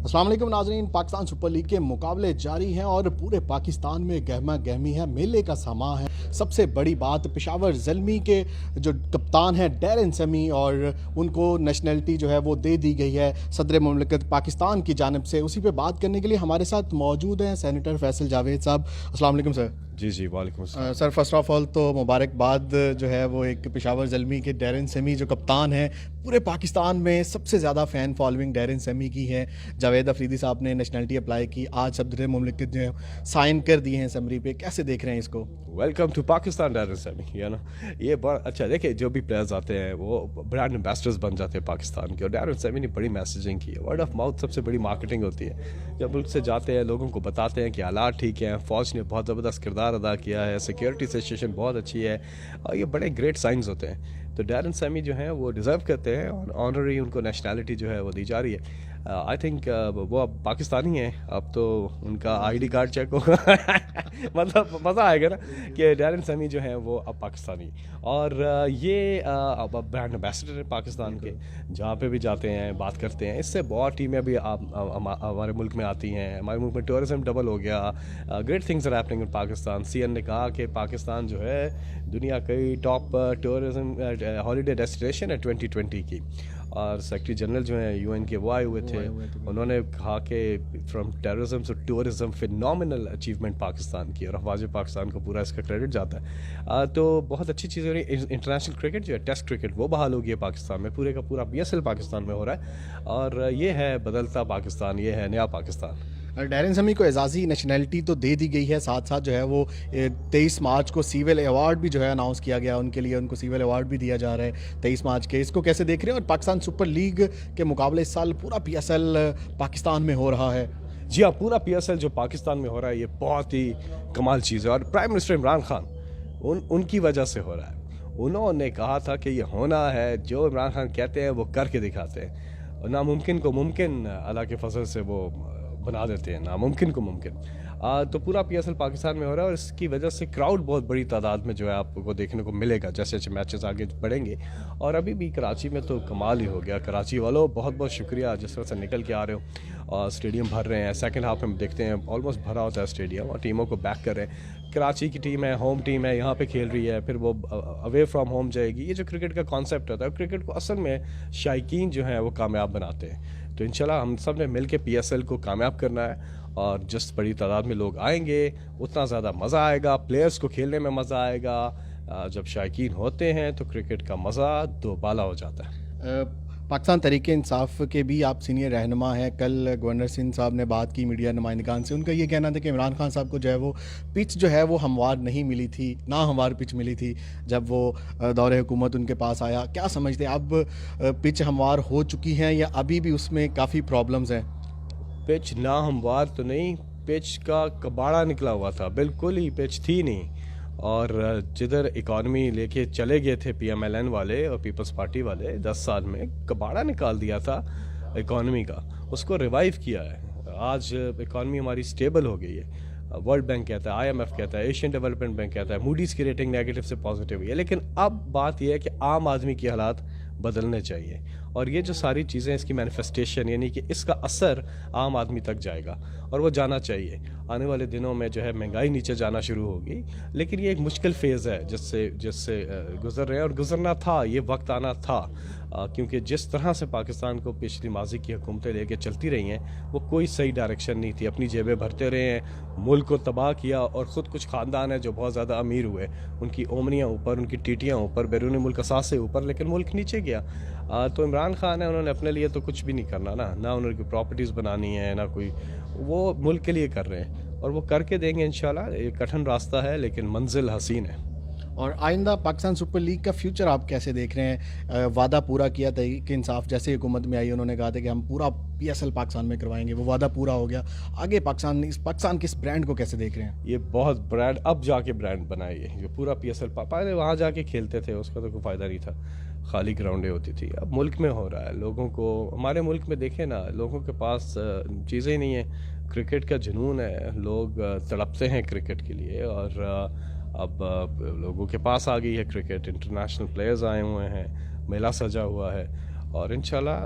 अस्सलाम वालेकुम नाज़रीन। पाकिस्तान सुपर लीग के मुकाबले जारी हैं और पूरे पाकिस्तान में गहमा गहमी है, मेले का समा है। सबसे बड़ी बात पेशावर ज़ल्मी के जो कप्तान हैं डैरेन समी, और उनको नेशनलिटी जो है वो दे दी गई है सदर मुमलिकत पाकिस्तान की जानिब से। उसी पे बात करने के लिए हमारे साथ मौजूद हैं सेनेटर फैसल जावेद साहब। अस्सलाम वालेकुम सर। जी जी, वालेकुम अस्सलाम। सर फर्स्ट ऑफ ऑल तो मुबारकबाद जो है वो एक पेशावर ज़ल्मी के डैरेन समी जो कप्तान है, पूरे पाकिस्तान में सबसे ज़्यादा फ़ैन फॉलोइंग डैरेन समी की है। जावेद अफरीदी साहब ने नेशनलिटी अप्लाई की, आज सदर मुमलिकत जो है साइन कर दिए हैं समरी पे। कैसे देख रहे हैं इसको? वेलकम टू पाकिस्तान डैरेन समी, या ना। ये बहुत अच्छा, देखिए जो भी प्लेयर्स आते हैं वो ब्रांड एम्बेसडर्स बन जाते हैं पाकिस्तान के, और डैरेन समी ने बड़ी मैसेजिंग की है। वर्ड ऑफ माउथ सबसे बड़ी मार्केटिंग होती है। जब मुल्क से जाते हैं लोगों को बताते हैं कि हालात ठीक हैं, फ़ौज ने बहुत ज़बरदस्त किरदार अदा किया है, सिक्योरिटी सिचुएशन बहुत अच्छी है, और ये बड़े ग्रेट साइंस होते हैं। तो डैरेन समी जो हैं वो डिज़र्व करते हैं, और ऑनररी उनको नेशनैलिटी जो है वो दी जा रही है। आई थिंक वो अब पाकिस्तानी हैं, अब तो उनका आईडी कार्ड चेक होगा मतलब मज़ा आएगा ना कि डैरेन समी जो हैं वो अब पाकिस्तानी, और ये अब ब्रांड एम्बेसडर है पाकिस्तान के। जहाँ पे भी जाते हैं बात करते हैं। इससे बहुत टीमें भी हमारे मुल्क में आती हैं। हमारे मुल्क में टूरिज़म डबल हो गया। Great things are happening in Pakistan. CN ने कहा कि पाकिस्तान जो है दुनिया की टॉप टूरिज़म हॉलीडे डेस्टिनेशन है 2020 की। और सेक्रेटरी जनरल जो हैं यूएन के वो आए हुए थे। उन्होंने कहा कि from terrorism to tourism phenomenal achievement Pakistan की, और अफवाज पाकिस्तान को पूरा इसका क्रेडिट जाता है। तो बहुत अच्छी चीज़ हो रही है। इंटरनेशनल क्रिकेट जो है, टेस्ट क्रिकेट, वो बहाल हो गई है पाकिस्तान में। पूरे का पूरा PSL पाकिस्तान में हो रहा है, और ये है बदलता पाकिस्तान, ये है नया पाकिस्तान। डैरेन समी को एजाज़ी नेशनलिटी तो दे दी गई है, साथ साथ जो है वो 23 मार्च को सीविल अवार्ड भी जो है अनाउंस किया गया उनके लिए। उनको सीविल अवार्ड भी दिया जा रहा है 23 मार्च के। इसको कैसे देख रहे हैं? और पाकिस्तान सुपर लीग के मुकाबले इस साल पूरा PSL पाकिस्तान में हो रहा है। जी हाँ, पूरा PSL जो पाकिस्तान में हो रहा है ये बहुत ही कमाल चीज़ है, और प्राइम मिनिस्टर इमरान खान उनकी वजह से हो रहा है। उन्होंने कहा था कि ये होना है, जो इमरान खान कहते हैं वो करके दिखाते हैं, और नामुमकिन को मुमकिन अल्लाह के फजल से वो बना देते हैं, नामुमकिन को मुमकिन। तो पूरा PSL पाकिस्तान में हो रहा है, और इसकी वजह से क्राउड बहुत बड़ी तादाद में जो है आपको देखने को मिलेगा जैसे जैसे मैचेस आगे बढ़ेंगे। और अभी भी कराची में तो कमाल ही हो गया। कराची वालों बहुत बहुत शुक्रिया, जिस तरह से निकल के आ रहे हो और स्टेडियम भर रहे हैं। सेकंड हाफ में देखते हैं ऑलमोस्ट भरा होता है स्टेडियम, और टीमों को बैक कर रहे हैं। कराची की टीम है, होम टीम है, यहाँ पे खेल रही है, फिर वो अवे फ्रॉम होम जाएगी। ये जो क्रिकेट का कॉन्सेप्ट होता है, क्रिकेट को असल में शायकीन जो है वो कामयाब बनाते हैं। तो इंशाल्लाह हम सब ने मिल के PSL को कामयाब करना है, और जिस बड़ी तादाद में लोग आएंगे उतना ज़्यादा मज़ा आएगा, प्लेयर्स को खेलने में मज़ा आएगा। जब शायकीन होते हैं तो क्रिकेट का मज़ा दोबाला हो जाता है। पाकिस्तान तहरीक इंसाफ के भी आप सीनियर रहनुमा हैं। कल गवर्नर सिंह साहब ने बात की मीडिया नुमाइंदगान से। उनका ये कहना था कि इमरान खान साहब को जो है वो पिच जो है वो हमवार नहीं मिली थी, ना हमवार पिच मिली थी जब वो दौरे हुकूमत उनके पास आया। क्या समझते हैं, अब पिच हमवार हो चुकी हैं या अभी भी उसमें काफ़ी प्रॉब्लम्स हैं? पिच ना हमवार तो नहीं, पिच का कबाड़ा निकला हुआ था, बिल्कुल ही पिच थी नहीं। और जिधर इकॉनमी लेके चले गए थे PMLN वाले और पीपल्स पार्टी वाले 10 साल में, कबाड़ा निकाल दिया था इकॉनमी का, उसको रिवाइव किया है। आज इकॉनमी हमारी स्टेबल हो गई है। वर्ल्ड बैंक कहता है, IMF कहता है, एशियन डेवलपमेंट बैंक कहता है, मूडीज़ की रेटिंग नेगेटिव से पॉजिटिव हुई है। लेकिन अब बात यह है कि आम आदमी के हालात बदलने चाहिए, और ये जो सारी चीज़ें इसकी मैनिफेस्टेशन, यानी कि इसका असर आम आदमी तक जाएगा, और वो जाना चाहिए। आने वाले दिनों में जो है महंगाई नीचे जाना शुरू होगी, लेकिन ये एक मुश्किल फेज़ है जिससे गुजर रहे हैं, और गुजरना था, ये वक्त आना था। क्योंकि जिस तरह से पाकिस्तान को पिछली माजी की हुकूमतें लेके चलती रही हैं वो कोई सही डायरेक्शन नहीं थी। अपनी जेबें भरते रहे हैं, मुल्क को तबाह किया, और ख़ुद कुछ ख़ानदान है जो बहुत ज़्यादा अमीर हुए, उनकी ओमनियाँ ऊपर, उनकी टीटियाँ ऊपर, बैरून मुल्क असासे ऊपर, लेकिन मुल्क नीचे गया। तो इमरान खान है, उन्होंने अपने लिए तो कुछ भी नहीं करना ना उन्होंने कोई प्रॉपर्टीज़ बनानी है, ना कोई, वो मुल्क के लिए कर रहे हैं, और वो करके देंगे इंशाल्लाह। एक कठिन रास्ता है लेकिन मंजिल हसीन है। और आइंदा पाकिस्तान सुपर लीग का फ्यूचर आप कैसे देख रहे हैं? वादा पूरा किया तहरीक इंसाफ जैसे ही हुकूमत में आई, उन्होंने कहा था कि हम पूरा PSL पाकिस्तान में करवाएंगे, वो वादा पूरा हो गया। आगे पाकिस्तान के इस ब्रांड को कैसे देख रहे हैं? ये बहुत ब्रांड, अब जाके ब्रांड बनाई है। ये पूरा PSL पहले वहाँ जाके खेलते थे, उसका तो कोई फ़ायदा नहीं था, खाली ग्राउंडें होती थी। अब मुल्क में हो रहा है, लोगों को, हमारे मुल्क में देखें ना, लोगों के पास चीज़ें ही नहीं है। क्रिकेट का जुनून है, लोग तड़पते हैं क्रिकेट के लिए, और अब लोगों के पास आ गई है क्रिकेट। इंटरनेशनल प्लेयर्स आए हुए हैं, मेला सजा हुआ है, और इंशाल्लाह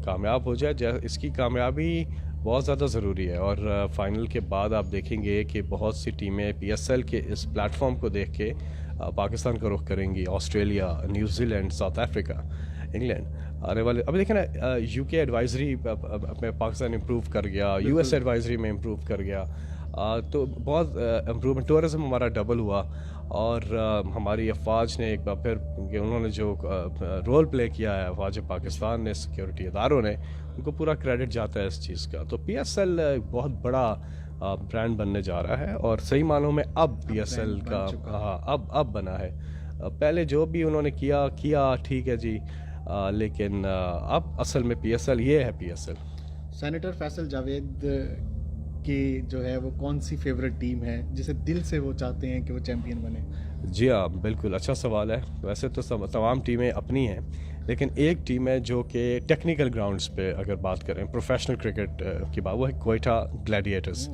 कामयाब हो जाए। इसकी कामयाबी बहुत ज़्यादा ज़रूरी है। और फाइनल के बाद आप देखेंगे कि बहुत सी टीमें PSL के इस प्लेटफॉर्म को देख के पाकिस्तान का रुख करेंगी। Australia, New Zealand, south Africa, England आने वाले। अभी देखें ना, UK एडवाइजरी अपने पाकिस्तान इम्प्रूव कर गया, US एडवाइजरी में इम्प्रूव कर गया। तो बहुत इम्प्रूवमेंट, टूरिज़म हमारा डबल हुआ। और हमारी अफवाज ने एक बार फिर उन्होंने जो रोल प्ले किया है अफवाज पाकिस्तान ने, सिक्योरिटी इदारों ने, उनको पूरा क्रेडिट जाता है इस चीज़ का। तो PSL बहुत बड़ा ब्रांड बनने जा रहा है। और सही मानों में अब PSL का अब बना है। पहले जो भी उन्होंने किया ठीक है जी, लेकिन अब असल में PSL ये है PSL। सेनेटर फैसल जावेद की जो है वो कौन सी फेवरेट टीम है जिसे दिल से वो चाहते हैं कि वो चैंपियन बने? जी हाँ, बिल्कुल अच्छा सवाल है। वैसे तो तमाम टीमें अपनी हैं, लेकिन एक टीम है जो कि टेक्निकल ग्राउंड्स पे अगर बात करें, प्रोफेशनल क्रिकेट की बात, वो है क्वेटा ग्लैडिएटर्स,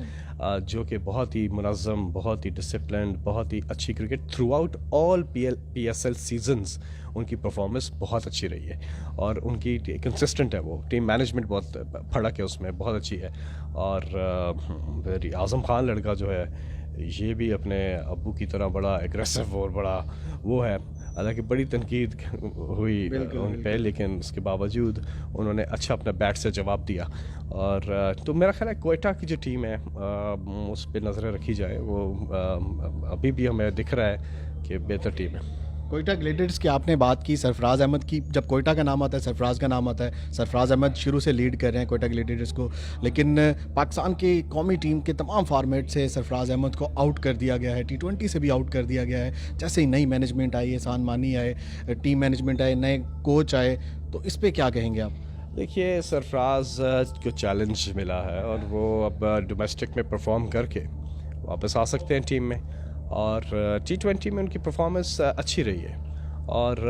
जो कि बहुत ही मुनज़्ज़म, बहुत ही डिसिप्लिन, बहुत ही अच्छी cricket through out all PSL seasons उनकी परफॉर्मेंस बहुत अच्छी रही है। और उनकी कंसिस्टेंट है, वो टीम मैनेजमेंट बहुत फड़क है उसमें, बहुत अच्छी है। और आज़म खान लड़का जो है, ये भी अपने अब्बू की तरह बड़ा एग्रेसिव और बड़ा वो है। हालांकि बड़ी तनकीद हुई उन पे, लेकिन उसके बावजूद उन्होंने अच्छा अपना बैट से जवाब दिया। और तो मेरा ख्याल है क्वेटा की जो टीम है उस पर नज़रें रखी जाए। वो अभी भी हमें दिख रहा है कि बेहतर टीम है। कोयटा ग्लेडिएटर्स की आपने बात की, सरफराज अहमद की। जब कोयटा का नाम आता है सरफराज का नाम आता है। सरफराज अहमद शुरू से लीड कर रहे हैं कोयटा ग्लेडिएटर्स को, लेकिन पाकिस्तान की कौमी टीम के तमाम फॉर्मेट से सरफराज अहमद को आउट कर दिया गया है। T20 से भी आउट कर दिया गया है। जैसे ही नई मैनेजमेंट आई, एहसान मानी आए, टीम मैनेजमेंट आए, नए कोच आए, तो इस पर क्या कहेंगे आप? देखिए, सरफराज को चैलेंज मिला है और वो अब डोमेस्टिक में परफॉर्म करके वापस आ सकते हैं टीम में। और T20 में उनकी परफॉर्मेंस अच्छी रही है। और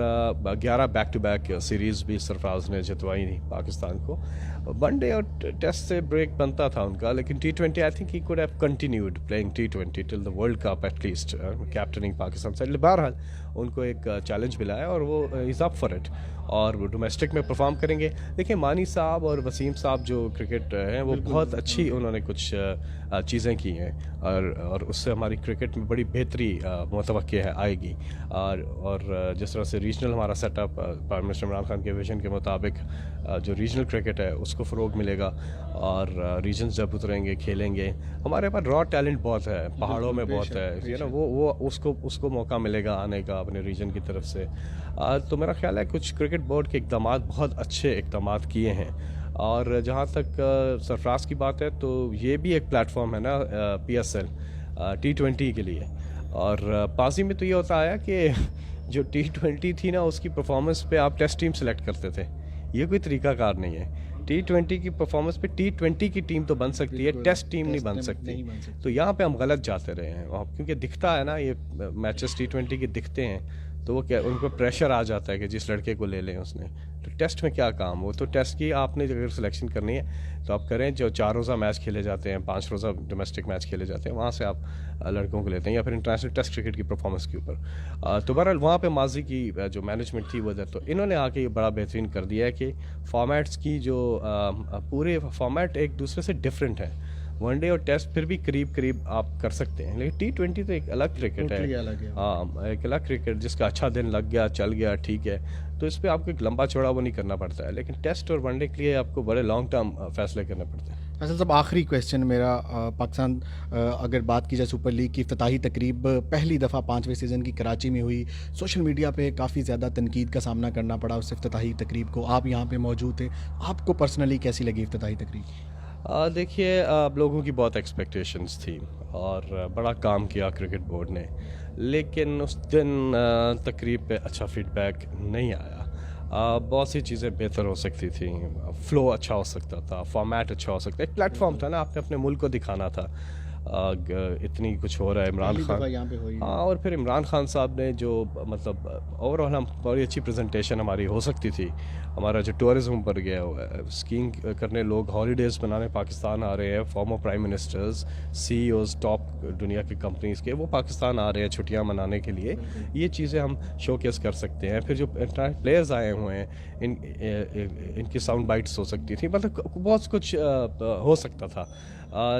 11 बैक टू बैक सीरीज़ भी सरफराज ने जितवाई नहीं पाकिस्तान को। वनडे और टेस्ट से ब्रेक बनता था उनका, लेकिन T20 I think he could have continued playing T20 till the world cup at least, captaining Pakistan side. बहरहाल उनको एक चैलेंज मिला है और वो इज़ अप फॉर इट, और वो डोमेस्टिक में परफॉर्म करेंगे। देखिए, मानी साहब और वसीम साहब जो क्रिकेट हैं, वो बहुत अच्छी उन्होंने कुछ चीज़ें की हैं, और उससे हमारी क्रिकेट में बड़ी बेहतरी मुतवक्के है आएगी। और जिस तरह से रीजनल हमारा setup prime minister Imran Khan के विजन के मुताबिक जो रीजनल क्रिकेट है उसको फ़रोग मिलेगा। और रीजन्स जब उतरेंगे, खेलेंगे, हमारे पास रॉ टैलेंट बहुत है, पहाड़ों में बहुत है, यू नो, वो उसको मौका मिलेगा आने का अपने रीजन की तरफ से। तो मेरा ख्याल है कुछ क्रिकेट बोर्ड के इक़दामात बहुत अच्छे इक़दामात किए हैं। और जहाँ तक सरफराज की बात है, तो ये भी एक प्लेटफॉर्म है ना PSL T20 के लिए। और पाजी में तो ये होता है कि जो T20 थी ना, उसकी परफॉर्मेंस पे आप टेस्ट टीम सेलेक्ट करते थे। ये कोई तरीकाकार नहीं है। T20 की परफॉर्मेंस पे T20 की टीम तो बन सकती है, टेस्ट टीम नहीं बन सकती। तो यहाँ पे हम गलत जाते रहे हैं, क्योंकि दिखता है ना, ये मैचेस T20 के दिखते हैं, तो वो क्या, उनको प्रेशर आ जाता है कि जिस लड़के को ले लें उसने। तो टेस्ट में क्या काम, वो तो टेस्ट की आपने अगर सिलेक्शन करनी है तो आप करें। जो 4 रोज़ा मैच खेले जाते हैं, 5 रोज़ा डोमेस्टिक मैच खेले जाते हैं, वहाँ से आप लड़कों को लेते हैं, या फिर इंटरनेशनल टेस्ट क्रिकेट की परफॉर्मेंस के ऊपर। तो बहरहाल वहाँ पे माजी की जो मैनेजमेंट थी वो, तो इन्होंने आके ये बड़ा बेहतरीन कर दिया है कि फॉर्मेट्स की जो पूरे फॉर्मेट एक दूसरे से डिफरेंट है। वनडे और टेस्ट फिर भी करीब आप कर सकते हैं, लेकिन T20 तो एक अलग क्रिकेट है। हाँ, एक अलग क्रिकेट जिसका अच्छा दिन लग गया, चल गया, ठीक है, तो इस पर आपको एक लंबा चौड़ा वो नहीं करना पड़ता है। लेकिन टेस्ट और वनडे के लिए आपको बड़े लॉन्ग टर्म फैसले करने पड़ते हैं। फैसल साहब, आखिरी क्वेश्चन मेरा, पाकिस्तान अगर बात की जाए सुपर लीग की इफ्तिताही तकरीब पहली दफ़ा 5वें सीज़न की कराची में हुई। सोशल मीडिया पे काफ़ी ज़्यादा तनकीद का सामना करना पड़ा उस इफ्तिताही तकरीब को। आप यहाँ पे मौजूद थे, आपको पर्सनली कैसी लगी इफ्तिताही तकरीब? देखिए, लोगों की बहुत एक्सपेक्टेशंस थी और बड़ा काम किया क्रिकेट बोर्ड ने, लेकिन उस दिन तकरीब पे अच्छा फीडबैक नहीं आया। बहुत सी चीज़ें बेहतर हो सकती थी, फ्लो अच्छा हो सकता था, फॉर्मेट अच्छा हो सकता था, एक प्लेटफॉर्म था ना, आपने अपने मुल्क को दिखाना था। इतनी कुछ हो रहा है। इमरान पहली दफ़ा खान, यहाँ पे हुई है। हाँ, और फिर इमरान खान साहब ने जो मतलब ओवरऑल हम बड़ी अच्छी प्रेजेंटेशन हमारी हो सकती थी। हमारा जो टूरिज़्म बढ़ गया हुआ है, स्कीइंग करने लोग हॉलीडेज़ बनाने पाकिस्तान आ रहे हैं। Former prime ministers, CEOs top दुनिया की कंपनीज़ के, वो पाकिस्तान आ रहे हैं छुट्टियां मनाने के लिए। ये चीज़ें हम शोकेस कर सकते हैं। फिर जो प्लेयर्स आए हुए हैं, इनकी साउंड बाइट्स हो सकती थी, मतलब बहुत कुछ हो सकता था।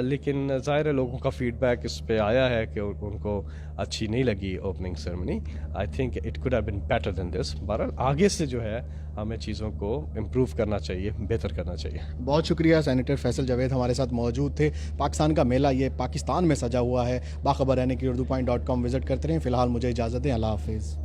लेकिन ज़ाहिर है लोगों का फीडबैक इस पे आया है कि उनको अच्छी नहीं लगी opening ceremony. I think it could have been better than this. बहरहाल आगे से जो है हमें चीज़ों को इम्प्रूव करना चाहिए, बेहतर करना चाहिए। बहुत शुक्रिया, सेनेटर फैसल जावेद हमारे साथ मौजूद थे। पाकिस्तान का मेला ये पाकिस्तान में सजा हुआ है। बाखबर रहने के लिए urdu.com विज़िट करते रहें। फ़िलहाल मुझे इजाज़त दें। अल्लाह हाफ़िज़।